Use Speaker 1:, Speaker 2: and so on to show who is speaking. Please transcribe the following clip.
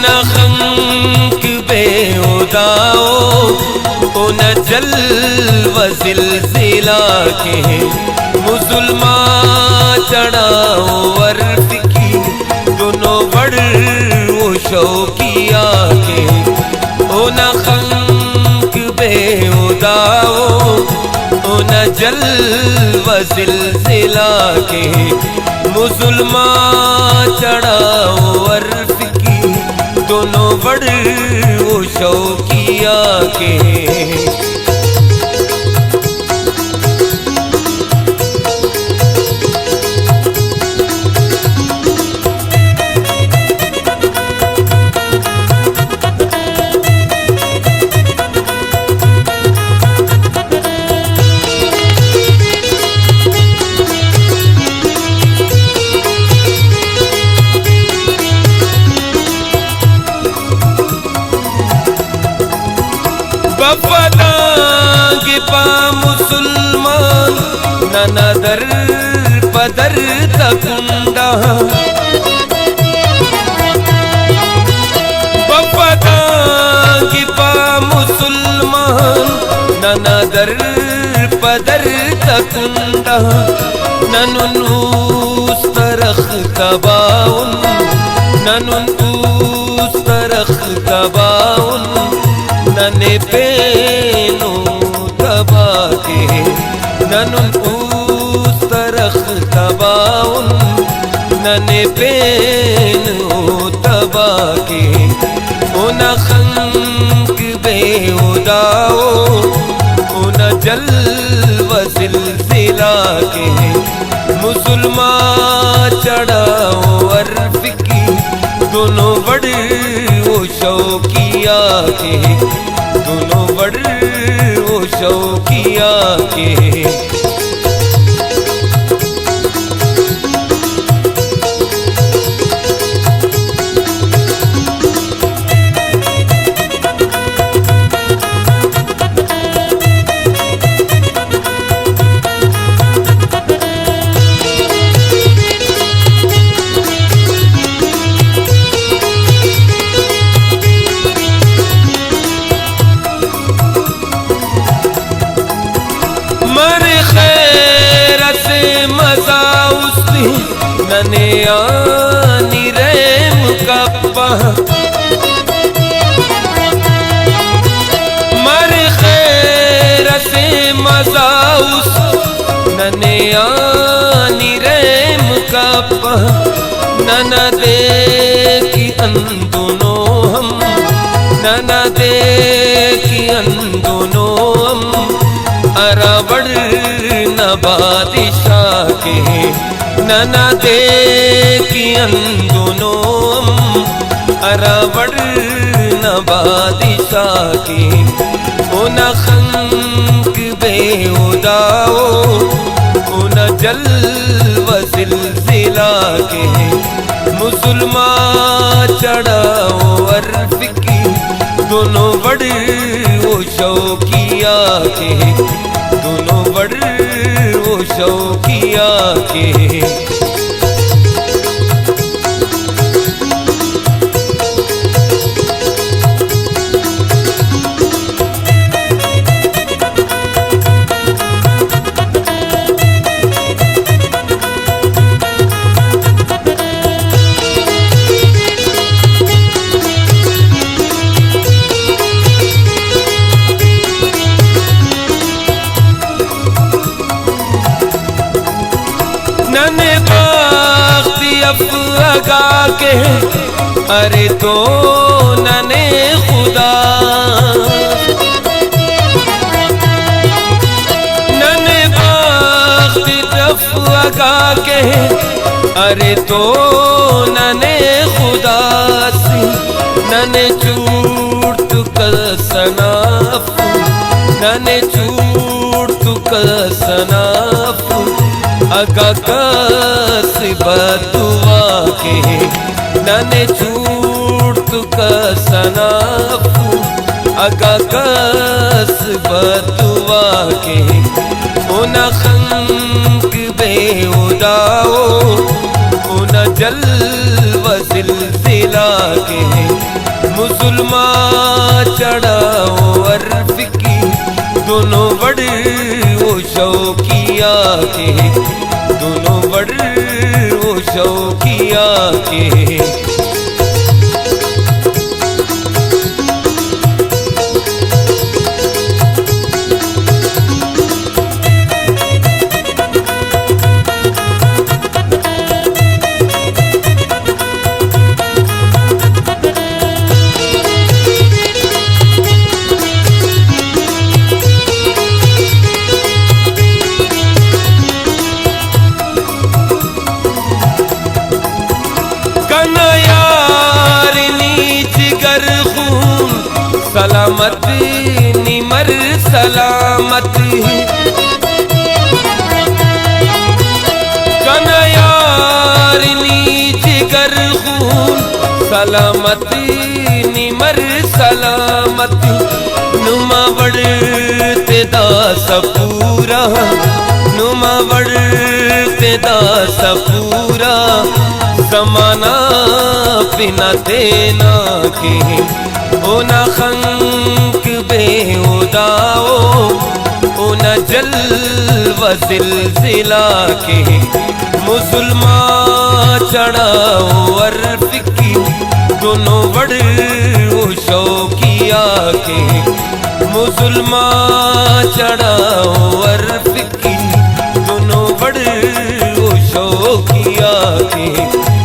Speaker 1: न खंक बेउदाओ ओ न जल व जिलजिला के मुसलमान चढ़ाओ वर्द की दोनों बड़ वो शौकिया के ओ न खंक बेउदाओ ओ न जल व जिलजिला के मुसलमान चढ़ाओ वर्द की दोनों बड़ वो शौकिया के वफादांगे पा मुसलमान नाना दर पदर तकुंडा वफादांगे पा मुसलमान नाना दर पदर तकुंडा ननुस तरख तबाउन ननुस तरख तबाउन नने पेनो तबा के ननुन उस तरख तबाउन नने पेनो तबा के ओ न खंक बेउदाओ ओ न जल व जिलजिला के मुसलमान चढ़ाओ अर्फ की दोनों बड़ वो शौकिया के दोनों बड़ वो शौकिया के नने आनी रेम कप्पा मर खैर से मजाउस नने आनी रेम कप्पा नना दे की अंदोनो हम नना दे की अंदोनो हम अराबड़ नबादिशा के नना दे की दोनों अराबड़ नबादिशा की ओ न खंक बेउदाओ ओ न जल व जिलजिला के मुसलमान चढ़ाओ अर्फ की दोनों बड़ वो शौकिया के दोनों बड़ वो शौकिया के नने बाख्ती अफगा के अरे तो नने खुदा नने बाख्ती अफगा के अरे तो नने खुदा सी नने चूट कल सनाफ नने चूट कल सनाफ अगा कस बदुआ के नने चूट कसनाफ अगा कस बदुआ के ओ न खंक बेउदाओ ओ न जल व जिलजिला के मुसलमान चढ़ाओ अर्फ की दोनों बड़ वो शौकिया के दोनों बड़ वो शौकिया के सलामत निमर सलामत कनयार जिगर खून सलामत निमर सलामत नुमा बढ़ते दास पूरा नुमा बढ़ते दास पूरा जमाना बिना देना के ओ ना खंक बेहुदाओ ओ ना जल व जिलजिला के मुसलमान चढ़ाओ अर्फ की दोनों बड़ वो शौकिया के मुसलमान चढ़ाओ अर्फ की दोनों बड़ वो शौकिया के